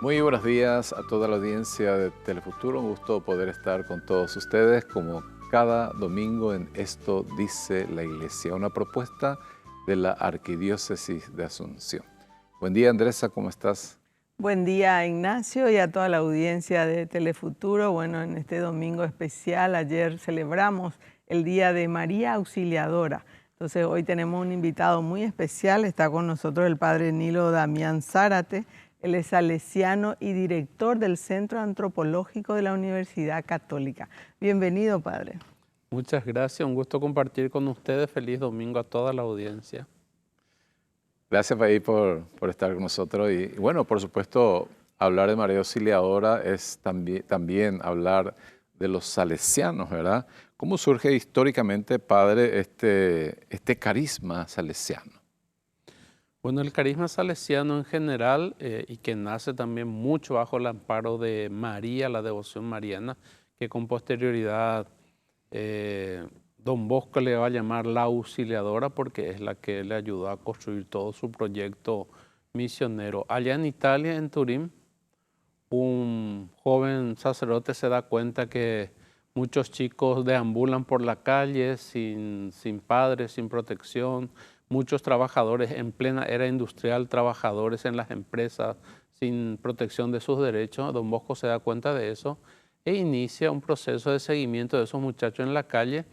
Muy buenos días a toda la audiencia de Telefuturo. Un gusto poder estar con todos ustedes como cada domingo en Esto Dice la Iglesia, una propuesta de la Arquidiócesis de Asunción. Buen día, Andresa, ¿cómo estás? Buen día, Ignacio, y a toda la audiencia de Telefuturo. Bueno, en este domingo especial, ayer celebramos el Día de María Auxiliadora. Entonces, hoy tenemos un invitado muy especial. Está con nosotros el padre Nilo Damián Zárate. Él es salesiano y director del Centro Antropológico de la Universidad Católica. Bienvenido, padre. Muchas gracias, un gusto compartir con ustedes. Feliz domingo a toda la audiencia. Gracias, Paí, por estar con nosotros. Y bueno, por supuesto, hablar de María Auxiliadora es también hablar de los salesianos, ¿verdad? ¿Cómo surge históricamente, padre, este carisma salesiano? Bueno, el carisma salesiano en general, y que nace también mucho bajo el amparo de María, la devoción mariana, que con posterioridad Don Bosco le va a llamar la auxiliadora porque es la que le ayudó a construir todo su proyecto misionero. Allá en Italia, en Turín, un joven sacerdote se da cuenta que muchos chicos deambulan por la calle sin padres, sin protección, muchos trabajadores en plena era industrial, trabajadores en las empresas sin protección de sus derechos. Don Bosco se da cuenta de eso e inicia un proceso de seguimiento de esos muchachos en la calle.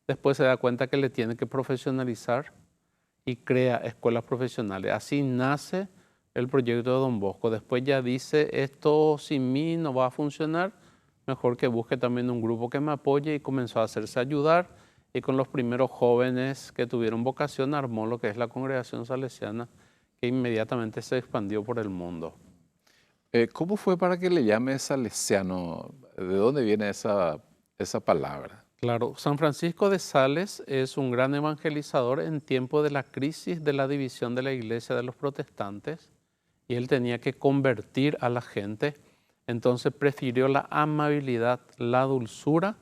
Después se da cuenta que le tiene que profesionalizar y crea escuelas profesionales. Así nace el proyecto de Don Bosco. Después ya dice, esto sin mí no va a funcionar, mejor que busque también un grupo que me apoye, y comenzó a hacerse ayudar, y con los primeros jóvenes que tuvieron vocación armó lo que es la Congregación Salesiana, que inmediatamente se expandió por el mundo. ¿Cómo fue para que le llame salesiano? ¿De dónde viene esa palabra? Claro, San Francisco de Sales es un gran evangelizador en tiempo de la crisis de la división de la iglesia de los protestantes, y él tenía que convertir a la gente. Entonces prefirió la amabilidad, la dulzura,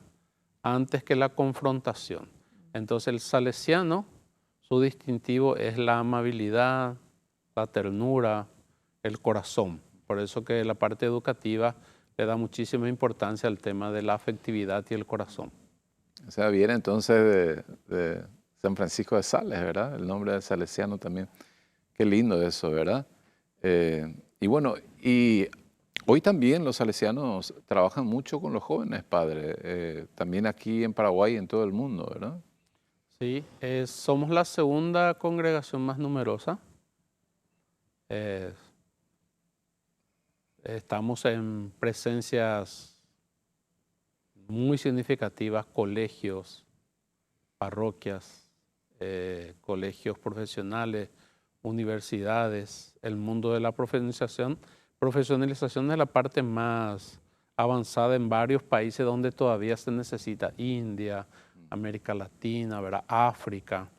antes que la confrontación. Entonces el salesiano, su distintivo es la amabilidad, la ternura, el corazón. Por eso que la parte educativa le da muchísima importancia al tema de la afectividad y el corazón. O sea, viene entonces de San Francisco de Sales, ¿verdad? El nombre de salesiano también. Qué lindo eso, ¿verdad? Y bueno, y hoy también los salesianos trabajan mucho con los jóvenes, padre. También aquí en Paraguay y en todo el mundo, ¿verdad? Sí, somos la segunda congregación más numerosa. Estamos en presencias muy significativas, colegios, parroquias, colegios profesionales, universidades, el mundo de la profesionalización es la parte más avanzada en varios países donde todavía se necesita: India, América Latina, ¿verdad? África.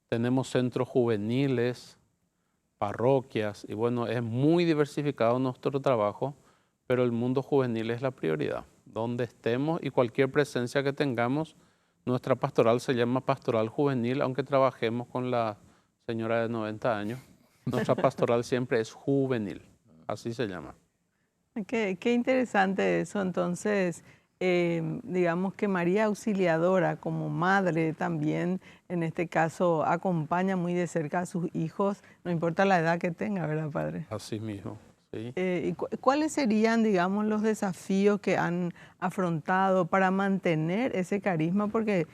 Tenemos centros juveniles, parroquias, y bueno, es muy diversificado nuestro trabajo, pero el mundo juvenil es la prioridad. Donde estemos y cualquier presencia que tengamos, nuestra pastoral se llama Pastoral Juvenil, aunque trabajemos con la señora de 90 años. Nuestra pastoral siempre es juvenil, así se llama. Qué interesante eso. Entonces, digamos que María Auxiliadora, como madre también, en este caso, acompaña muy de cerca a sus hijos, no importa la edad que tenga, ¿verdad, padre? Así mismo, sí. ¿Y cuáles serían, digamos, los desafíos que han afrontado para mantener ese carisma? Porque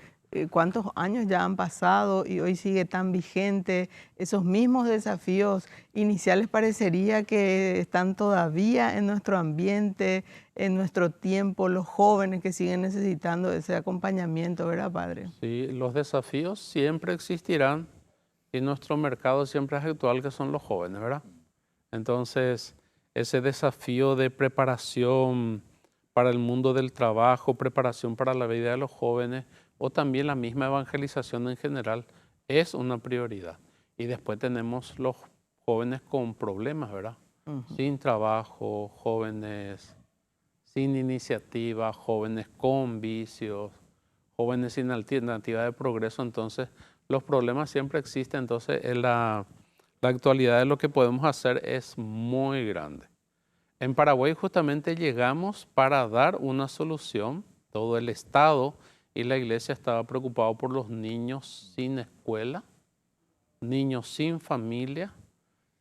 cuántos años ya han pasado y hoy sigue tan vigente. Esos mismos desafíos iniciales parecería que están todavía en nuestro ambiente, en nuestro tiempo, los jóvenes que siguen necesitando ese acompañamiento, ¿verdad, padre? Sí, los desafíos siempre existirán, y nuestro mercado siempre es actual, que son los jóvenes, ¿verdad? Entonces, ese desafío de preparación para el mundo del trabajo, preparación para la vida de los jóvenes, o también la misma evangelización en general, es una prioridad. Y después tenemos los jóvenes con problemas, ¿verdad? Ujú. Sin trabajo, jóvenes sin iniciativa, jóvenes con vicios, jóvenes sin alternativa de progreso. Entonces, los problemas siempre existen. Entonces, la actualidad de lo que podemos hacer es muy grande. En Paraguay justamente llegamos para dar una solución. Todo el Estado y la iglesia estaba preocupado por los niños sin escuela, niños sin familia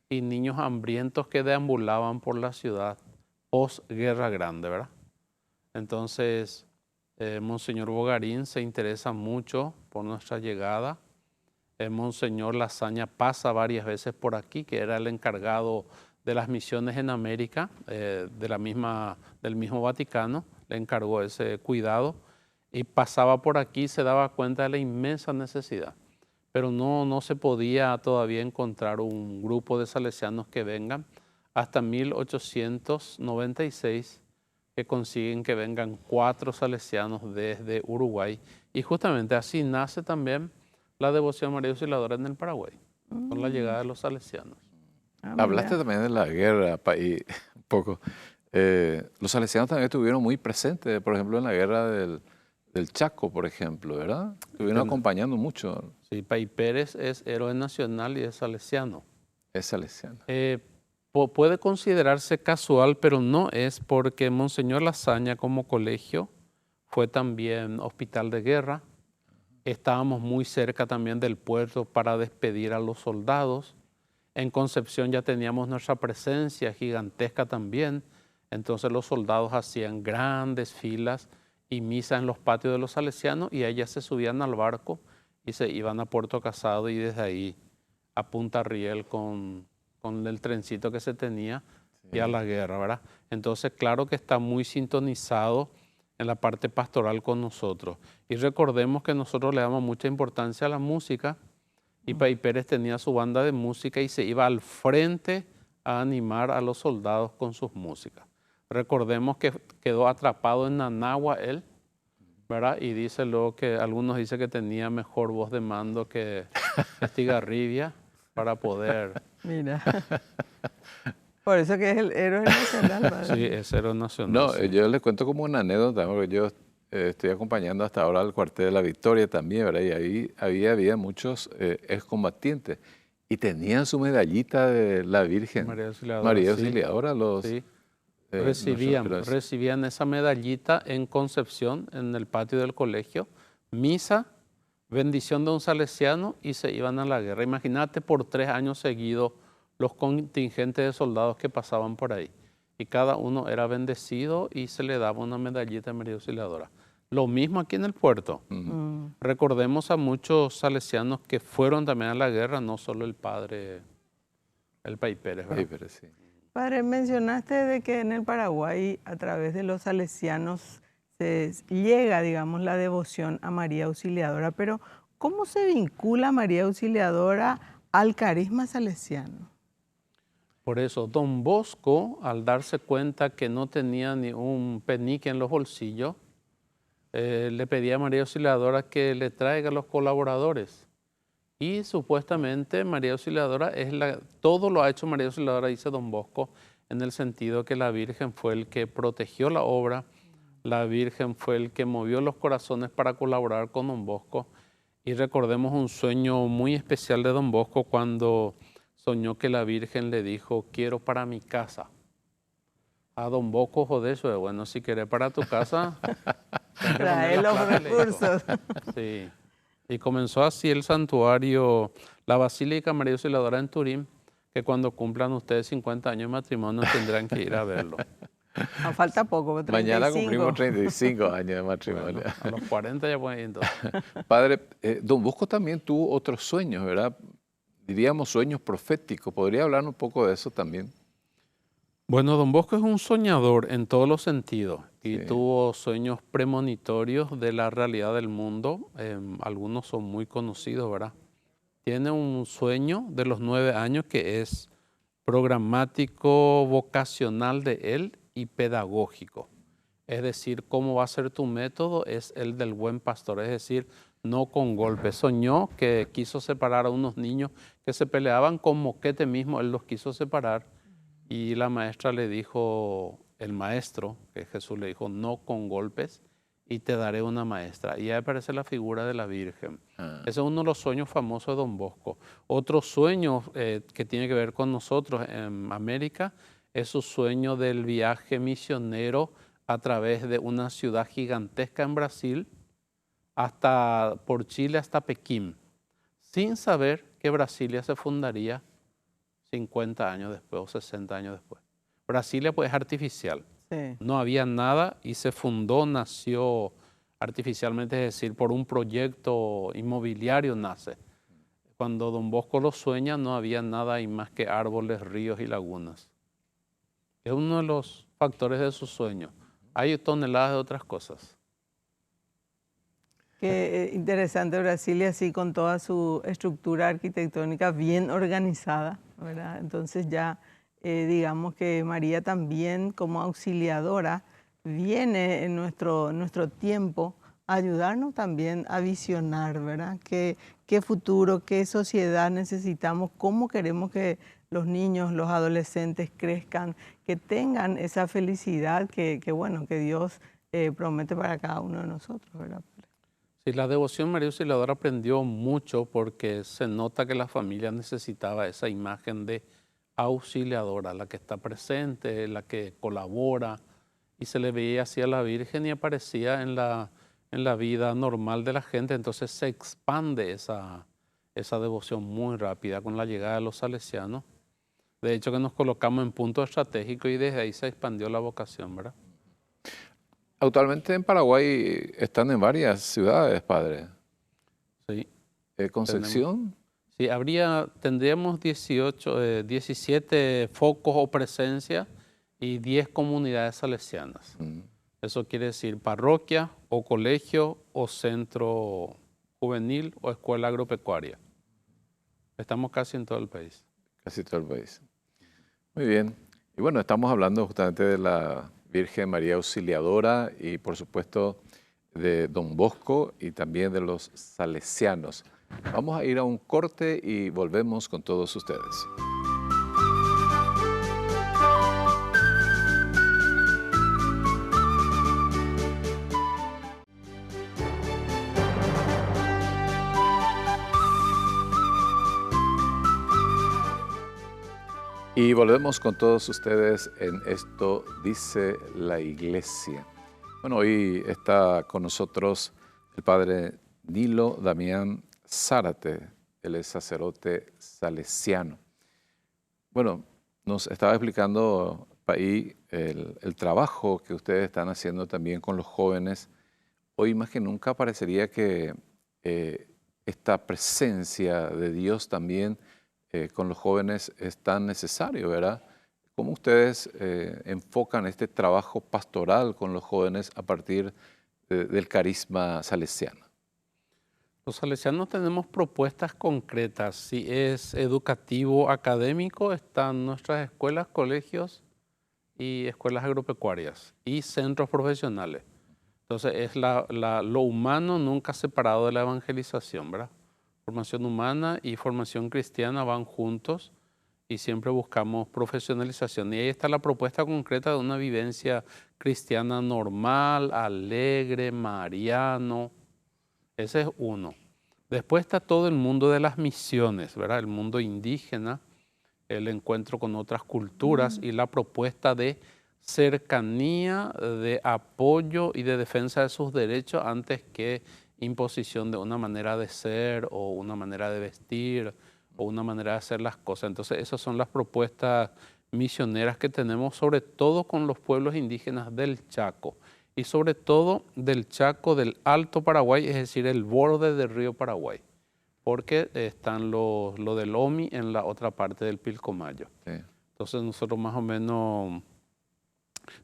y niños hambrientos que deambulaban por la ciudad post-Guerra Grande, ¿verdad? Entonces, Monseñor Bogarín se interesa mucho por nuestra llegada. Monseñor Lasaña pasa varias veces por aquí, que era el encargado de las misiones en América, del mismo Vaticano, le encargó ese cuidado y pasaba por aquí y se daba cuenta de la inmensa necesidad. Pero no se podía todavía encontrar un grupo de salesianos que vengan hasta 1896, que consiguen que vengan 4 salesianos desde Uruguay. Y justamente así nace también la devoción a María Auxiliadora en el Paraguay, con la llegada de los salesianos. Hablaste también de la guerra, y un poco. Los salesianos también estuvieron muy presentes, por ejemplo, en la guerra del Chaco, por ejemplo, ¿verdad? Estuvieron acompañando mucho. Sí, Pay Pérez es héroe nacional y es salesiano. Es salesiano. Puede considerarse casual, pero no es, porque Monseñor Lasaña como colegio fue también hospital de guerra. Estábamos muy cerca también del puerto para despedir a los soldados. En Concepción ya teníamos nuestra presencia gigantesca también. Entonces los soldados hacían grandes filas y misa en los patios de los salesianos y ellas se subían al barco y se iban a Puerto Casado y desde ahí a Punta Riel con el trencito que se tenía y a la guerra, ¿verdad? Entonces, claro que está muy sintonizado en la parte pastoral con nosotros. Y recordemos que nosotros le damos mucha importancia a la música y Pay Pérez tenía su banda de música y se iba al frente a animar a los soldados con sus músicas. Recordemos que quedó atrapado en Nanagua él, ¿verdad? Y dice luego que algunos dicen que tenía mejor voz de mando que Estigarribia para poder... Mira, por eso que es el héroe nacional, padre. Sí, es héroe nacional. No, sí. yo les cuento como una anécdota, porque yo estoy acompañando hasta ahora al Cuartel de la Victoria también, ¿verdad? Y ahí había muchos excombatientes y tenían su medallita de la Virgen. María Auxiliadora. María sí. Auxiliadora, los... Sí. nosotros- Recibían esa medallita en Concepción, en el patio del colegio, misa, bendición de un salesiano y se iban a la guerra. Imagínate por 3 años seguidos los contingentes de soldados que pasaban por ahí. Y cada uno era bendecido y se le daba una medallita a María Auxiliadora. Lo mismo aquí en el puerto. Recordemos a muchos salesianos que fueron también a la guerra, no solo el padre, el Pay Pérez, ¿verdad? Sí, pero sí. Padre, mencionaste de que en el Paraguay, a través de los salesianos, se llega, digamos, la devoción a María Auxiliadora, pero ¿cómo se vincula María Auxiliadora al carisma salesiano? Por eso, don Bosco, al darse cuenta que no tenía ni un penique en los bolsillos, le pedía a María Auxiliadora que le traiga a los colaboradores. Y supuestamente María Auxiliadora todo lo ha hecho María Auxiliadora, dice don Bosco, en el sentido que la Virgen fue el que protegió la obra, la Virgen fue el que movió los corazones para colaborar con don Bosco. Y recordemos un sueño muy especial de don Bosco cuando soñó que la Virgen le dijo, quiero para mi casa. A don Bosco, joder, eso, bueno, si querés para tu casa, Trae los recursos. sí. Y comenzó así el santuario, la Basílica María Auxiliadora en Turín, que cuando cumplan ustedes 50 años de matrimonio tendrán que ir a verlo. Nos falta poco, 35. Mañana cumplimos 35 años de matrimonio. Bueno, a los 40 ya pueden ir entonces. Padre, don Bosco también tuvo otros sueños, ¿verdad? Diríamos sueños proféticos. ¿Podría hablar un poco de eso también? Bueno, don Bosco es un soñador en todos los sentidos y Sí. tuvo sueños premonitorios de la realidad del mundo. Algunos son muy conocidos, ¿verdad? Tiene un sueño de los 9 años que es programático, vocacional de él y pedagógico. Es decir, cómo va a ser tu método es el del buen pastor, es decir, no con golpes. Soñó que quiso separar a unos niños que se peleaban con moquete mismo, él los quiso separar. Y la maestra le dijo, el maestro, que Jesús le dijo, no con golpes y te daré una maestra. Y ahí aparece la figura de la Virgen. Ese es uno de los sueños famosos de don Bosco. Otro sueño que tiene que ver con nosotros en América es su sueño del viaje misionero a través de una ciudad gigantesca en Brasil, hasta por Chile hasta Pekín, sin saber que Brasilia se fundaría 50 años después o 60 años después. Brasilia pues es artificial, Sí. no había nada y se fundó, nació artificialmente, es decir, por un proyecto inmobiliario nace. Cuando Don Bosco lo sueña no había nada y más que árboles, ríos y lagunas. Es uno de los factores de su sueño. Hay toneladas de otras cosas. Qué interesante Brasil y así con toda su estructura arquitectónica bien organizada, ¿verdad? Entonces ya digamos que María también como auxiliadora viene en nuestro tiempo a ayudarnos también a visionar, ¿verdad? Qué futuro, qué sociedad necesitamos, cómo queremos que los niños, los adolescentes crezcan, que tengan esa felicidad bueno, que Dios promete para cada uno de nosotros, ¿verdad? Sí, la devoción María Auxiliadora aprendió mucho porque se nota que la familia necesitaba esa imagen de auxiliadora, la que está presente, la que colabora, y se le veía así a la Virgen y aparecía en la vida normal de la gente, entonces se expande esa devoción muy rápida con la llegada de los salesianos. De hecho que nos colocamos en punto estratégico y desde ahí se expandió la vocación, ¿verdad? Actualmente en Paraguay están en varias ciudades, padre. Sí. Concepción. Sí, tendríamos 17 focos o presencia y 10 comunidades salesianas. Eso quiere decir parroquia o colegio o centro juvenil o escuela agropecuaria. Estamos casi en todo el país. Casi todo el país. Muy bien. Y bueno, estamos hablando justamente de la Virgen María Auxiliadora y por supuesto de Don Bosco y también de los salesianos. Vamos a ir a un corte y volvemos con todos ustedes. Y volvemos con todos ustedes en Esto Dice la Iglesia. Bueno, hoy está con nosotros el padre Nilo Damián Zárate, él es sacerdote salesiano. Bueno, nos estaba explicando ahí el trabajo que ustedes están haciendo también con los jóvenes. Hoy más que nunca parecería que esta presencia de Dios también con los jóvenes es tan necesario, ¿verdad? ¿Cómo ustedes enfocan este trabajo pastoral con los jóvenes a partir del carisma salesiano? Los salesianos tenemos propuestas concretas. Si es educativo, académico, están nuestras escuelas, colegios y escuelas agropecuarias y centros profesionales. Entonces es lo humano nunca separado de la evangelización, ¿verdad? Formación humana y formación cristiana van juntos y siempre buscamos profesionalización. Y ahí está la propuesta concreta de una vivencia cristiana normal, alegre, mariano. Ese es uno. Después está todo el mundo de las misiones, ¿verdad? El mundo indígena, el encuentro con otras culturas y la propuesta de cercanía, de apoyo y de defensa de sus derechos antes que imposición de una manera de ser o una manera de vestir o una manera de hacer las cosas. Entonces esas son las propuestas misioneras que tenemos, sobre todo con los pueblos indígenas del Chaco y sobre todo del Chaco del Alto Paraguay, es decir, el borde del río Paraguay, porque están lo del OMI en la otra parte del Pilcomayo. Sí. Entonces nosotros más o menos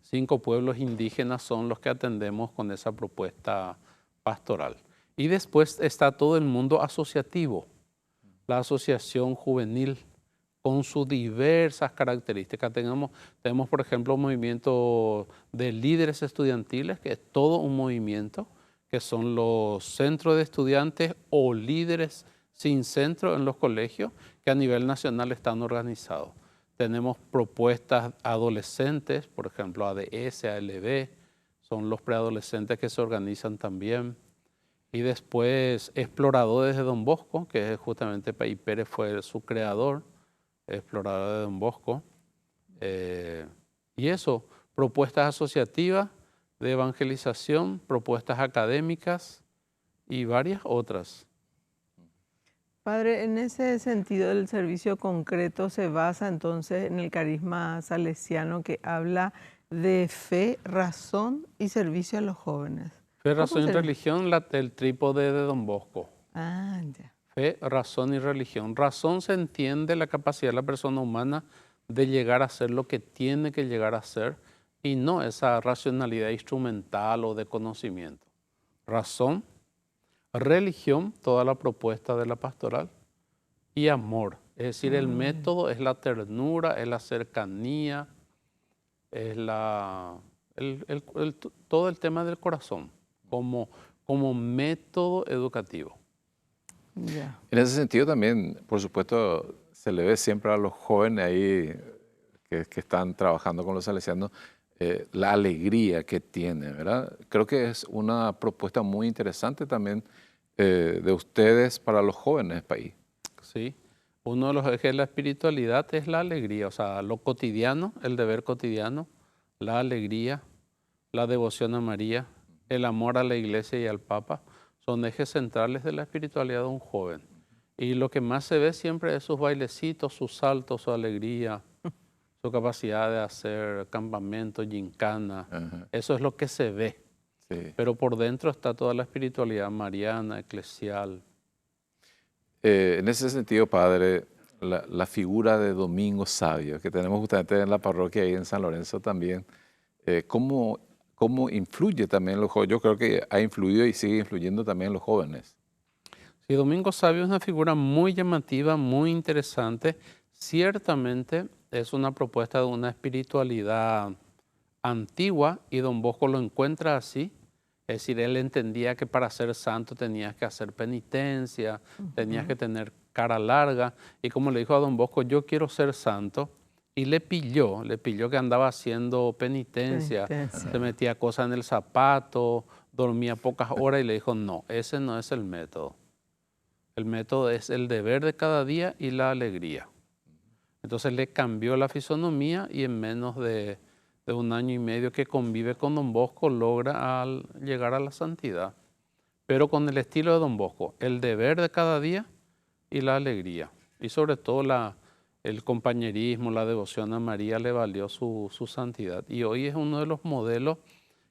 5 pueblos indígenas son los que atendemos con esa propuesta pastoral. Y después está todo el mundo asociativo, la asociación juvenil con sus diversas características. Tenemos, por ejemplo, un movimiento de líderes estudiantiles, que es todo un movimiento, que son los centros de estudiantes o líderes sin centro en los colegios, que a nivel nacional están organizados. Tenemos propuestas adolescentes, por ejemplo, ADS, ALB, son los preadolescentes que se organizan también. Y después Exploradores de Don Bosco, que es justamente Pay Pérez fue su creador, Explorador de Don Bosco. Y eso, propuestas asociativas de evangelización, propuestas académicas y varias otras. Padre, en ese sentido el servicio concreto se basa entonces en el carisma salesiano que habla de fe, razón y servicio a los jóvenes. Fe, ¿Cómo razón y religión, el trípode de Don Bosco. Ah, ya. Fe, razón y religión. Razón se entiende la capacidad de la persona humana de llegar a ser lo que tiene que llegar a ser y no esa racionalidad instrumental o de conocimiento. Razón, religión, toda la propuesta de la pastoral y amor. Es decir, el método es la ternura, es la cercanía, es todo el tema del corazón como método educativo. Ya. En ese sentido también, por supuesto, se le ve siempre a los jóvenes ahí que están trabajando con los salesianos la alegría que tienen, ¿verdad? Creo que es una propuesta muy interesante también de ustedes para los jóvenes del país. Sí, uno de los ejes de la espiritualidad es la alegría, o sea, lo cotidiano, el deber cotidiano, la alegría, la devoción a María, el amor a la Iglesia y al Papa, son ejes centrales de la espiritualidad de un joven. Y lo que más se ve siempre es sus bailecitos, sus saltos, su alegría, su capacidad de hacer campamento, gincana. Ajá. Eso es lo que se ve. Sí. Pero por dentro está toda la espiritualidad mariana, eclesial. En ese sentido, padre, la figura de Domingo Sabio, que tenemos justamente en la parroquia ahí en San Lorenzo también, ¿cómo influye también en los jóvenes? Yo creo que ha influido y sigue influyendo también en los jóvenes. Sí, Domingo Sabio es una figura muy llamativa, muy interesante. Ciertamente es una propuesta de una espiritualidad antigua y Don Bosco lo encuentra así. Es decir, él entendía que para ser santo tenías que hacer penitencia, tenías que tener cara larga. Y como le dijo a Don Bosco, yo quiero ser santo. Y le pilló que andaba haciendo penitencia, se metía cosas en el zapato, dormía pocas horas y le dijo, no, ese no es el método. El método es el deber de cada día y la alegría. Entonces le cambió la fisonomía y en menos de 1 año y medio que convive con Don Bosco logra llegar a la santidad. Pero con el estilo de Don Bosco, el deber de cada día y la alegría. Y sobre todo el compañerismo, la devoción a María le valió su santidad. Y hoy es uno de los modelos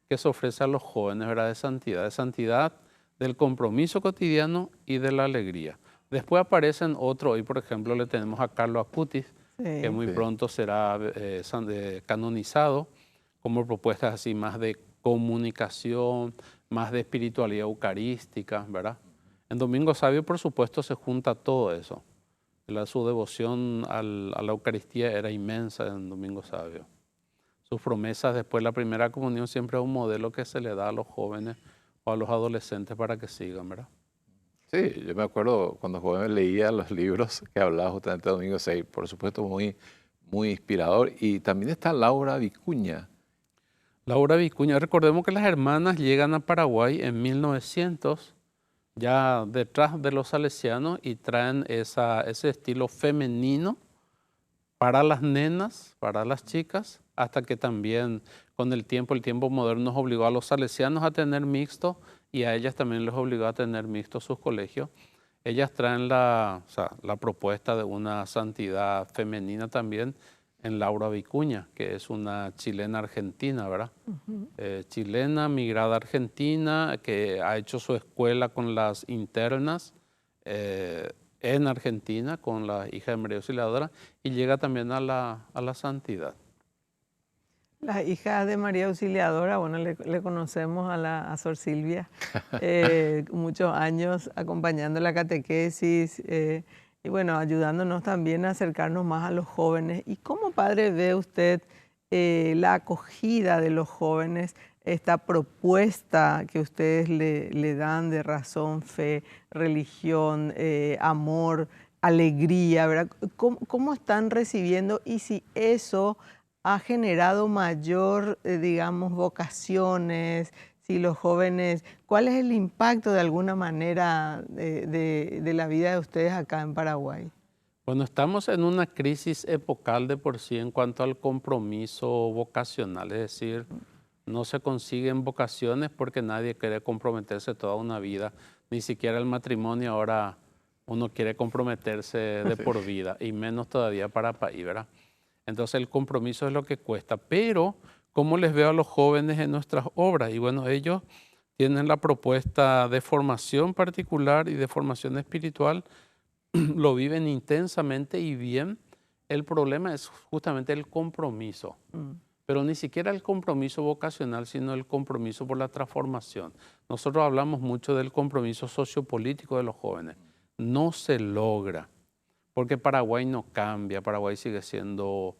que se ofrece a los jóvenes, ¿verdad? De santidad, del compromiso cotidiano y de la alegría. Después aparecen otros, hoy por ejemplo le tenemos a Carlos Acutis, que muy pronto será canonizado, como propuestas así más de comunicación, más de espiritualidad eucarística, ¿verdad? En Domingo Sabio, por supuesto, se junta todo eso. Su devoción a la Eucaristía era inmensa en Domingo Sabio. Sus promesas después de la primera comunión siempre es un modelo que se le da a los jóvenes o a los adolescentes para que sigan, ¿verdad? Sí, yo me acuerdo cuando joven leía los libros que hablaba justamente de Domingo Sabio, por supuesto muy, muy inspirador. Y también está Laura Vicuña. Laura Vicuña, recordemos que las hermanas llegan a Paraguay en 1900, ya detrás de los salesianos, y traen ese estilo femenino para las nenas, para las chicas, hasta que también con el tiempo moderno nos obligó a los salesianos a tener mixto y a ellas también les obligó a tener mixto sus colegios. Ellas traen la propuesta de una santidad femenina también en Laura Vicuña, que es una chilena argentina, ¿verdad? Chilena, migrada a Argentina, que ha hecho su escuela con las internas en Argentina, con la hija de María Auxiliadora, y llega también a la santidad. La hija de María Auxiliadora, bueno, le conocemos a Sor Silvia, muchos años acompañando la catequesis y bueno, ayudándonos también a acercarnos más a los jóvenes. ¿Y cómo padre ve usted la acogida de los jóvenes, esta propuesta que ustedes le dan de razón, fe, religión, amor, alegría, ¿verdad? ¿Cómo están recibiendo y si eso ha generado mayor, digamos, vocaciones, si los jóvenes, cuál es el impacto de alguna manera de la vida de ustedes acá en Paraguay? Bueno, estamos en una crisis epocal de por sí en cuanto al compromiso vocacional, es decir, no se consiguen vocaciones porque nadie quiere comprometerse toda una vida, ni siquiera el matrimonio ahora uno quiere comprometerse de Sí. por vida y menos todavía para país, ¿verdad? Entonces el compromiso es lo que cuesta, pero ¿cómo les veo a los jóvenes en nuestras obras? Y bueno, ellos tienen la propuesta de formación particular y de formación espiritual, lo viven intensamente y bien. El problema es justamente el compromiso, Mm. pero ni siquiera el compromiso vocacional, sino el compromiso por la transformación. Nosotros hablamos mucho del compromiso sociopolítico de los jóvenes. No se logra, porque Paraguay no cambia, Paraguay sigue siendo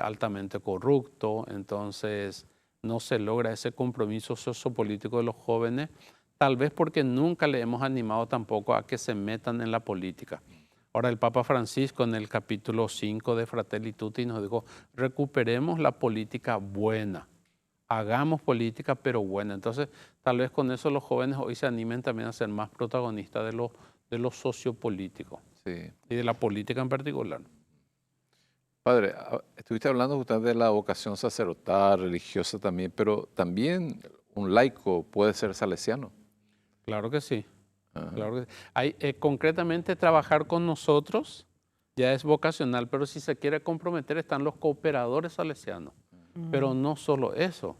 altamente corrupto, entonces no se logra ese compromiso sociopolítico de los jóvenes, tal vez porque nunca le hemos animado tampoco a que se metan en la política. Ahora el Papa Francisco en el capítulo 5 de Fratelli Tutti nos dijo, recuperemos la política buena, hagamos política pero buena. Entonces tal vez con eso los jóvenes hoy se animen también a ser más protagonistas de lo sociopolítico Sí. y de la política en particular. Padre, estuviste hablando justamente de la vocación sacerdotal, religiosa también, pero también un laico puede ser salesiano. Claro que sí. Ajá. Claro que sí. Concretamente trabajar con nosotros ya es vocacional, pero si se quiere comprometer están los cooperadores salesianos. Pero no solo eso.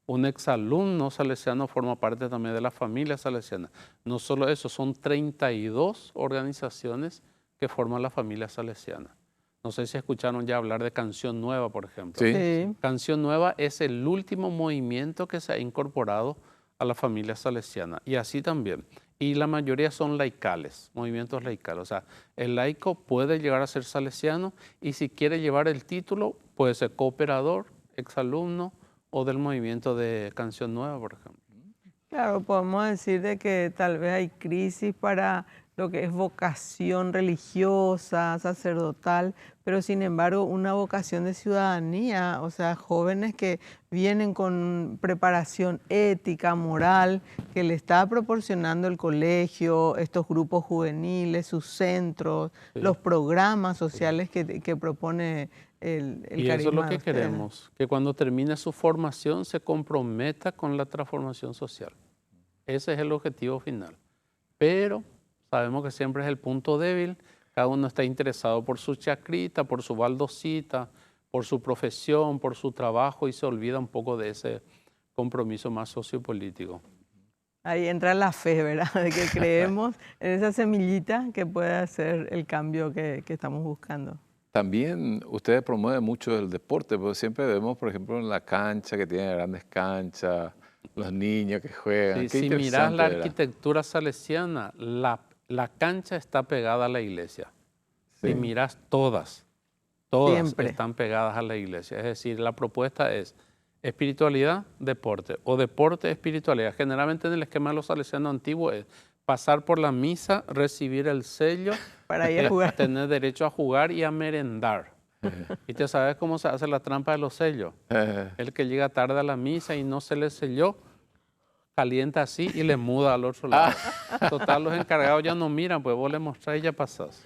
Un exalumno salesiano forma parte también de la familia salesiana. No solo eso, son 32 organizaciones que forman la familia salesiana. No sé si escucharon ya hablar de Canción Nueva, por ejemplo. Sí. Sí. Canción Nueva es el último movimiento que se ha incorporado a la familia salesiana. Y así también. Y la mayoría son laicales, movimientos laicales. O sea, el laico puede llegar a ser salesiano y si quiere llevar el título, puede ser cooperador, exalumno o del movimiento de Canción Nueva, por ejemplo. Claro, podemos decir de que tal vez hay crisis para lo que es vocación religiosa, sacerdotal, pero sin embargo una vocación de ciudadanía, o sea, jóvenes que vienen con preparación ética, moral, que le está proporcionando el colegio, estos grupos juveniles, sus centros, Sí. los programas sociales que propone el Y eso es lo carisma de que ustedes. queremos, que cuando termine su formación se comprometa con la transformación social. Ese es el objetivo final. Pero sabemos que siempre es el punto débil. Cada uno está interesado por su chacrita, por su baldosita, por su profesión, por su trabajo y se olvida un poco de ese compromiso más sociopolítico. Ahí entra la fe, ¿verdad? De que creemos en esa semillita que puede hacer el cambio que estamos buscando. También ustedes promueven mucho el deporte, porque siempre vemos, por ejemplo, en la cancha que tiene grandes canchas, los niños que juegan. Sí, Qué si mirás interesante, la ¿verdad? arquitectura salesiana, la cancha está pegada a la iglesia. Sí. Si mirás todas Siempre. están pegadas a la iglesia. Es decir, la propuesta es espiritualidad, deporte, o deporte, espiritualidad. Generalmente en el esquema de los salesianos antiguos es pasar por la misa, recibir el sello, Para ir a jugar. tener derecho a jugar y a merendar. ¿Y te sabes cómo se hace la trampa de los sellos? El que llega tarde a la misa y no se le selló, calienta así y le muda al otro lado. Total, los encargados ya no miran, pues vos le mostrás y ya pasás.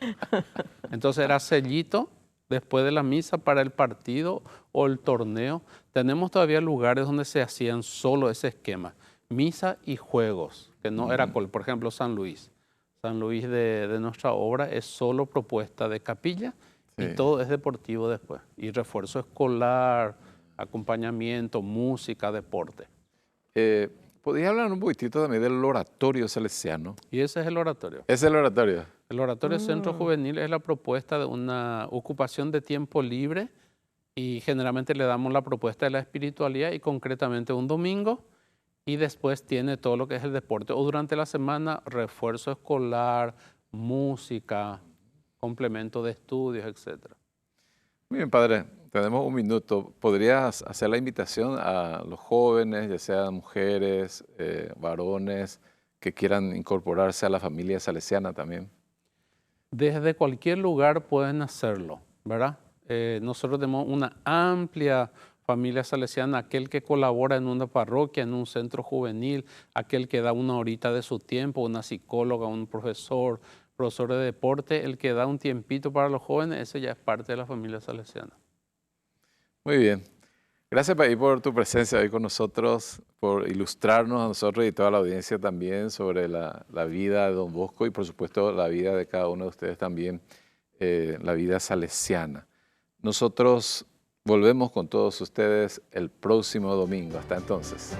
Entonces era sellito después de la misa para el partido o el torneo. Tenemos todavía lugares donde se hacían solo ese esquema, misa y juegos, que no era, por ejemplo, San Luis. San Luis de nuestra obra es solo propuesta de capilla y Sí. todo es deportivo después. Y refuerzo escolar, acompañamiento, música, deporte. ¿Podrías hablar un poquitito también del oratorio salesiano? Y ese es el oratorio. ¿Es el oratorio? El oratorio Centro Juvenil es la propuesta de una ocupación de tiempo libre y generalmente le damos la propuesta de la espiritualidad y concretamente un domingo y después tiene todo lo que es el deporte o durante la semana refuerzo escolar, música, complemento de estudios, etc. Muy bien, padre. Tenemos un minuto. ¿Podrías hacer la invitación a los jóvenes, ya sean mujeres, varones, que quieran incorporarse a la familia salesiana también? Desde cualquier lugar pueden hacerlo, ¿verdad? Nosotros tenemos una amplia familia salesiana, aquel que colabora en una parroquia, en un centro juvenil, aquel que da una horita de su tiempo, una psicóloga, un profesor, profesor de deporte, el que da un tiempito para los jóvenes, ese ya es parte de la familia salesiana. Muy bien. Gracias, Paí, por tu presencia hoy con nosotros, por ilustrarnos a nosotros y toda la audiencia también sobre la vida de Don Bosco y, por supuesto, la vida de cada uno de ustedes también, la vida salesiana. Nosotros volvemos con todos ustedes el próximo domingo. Hasta entonces.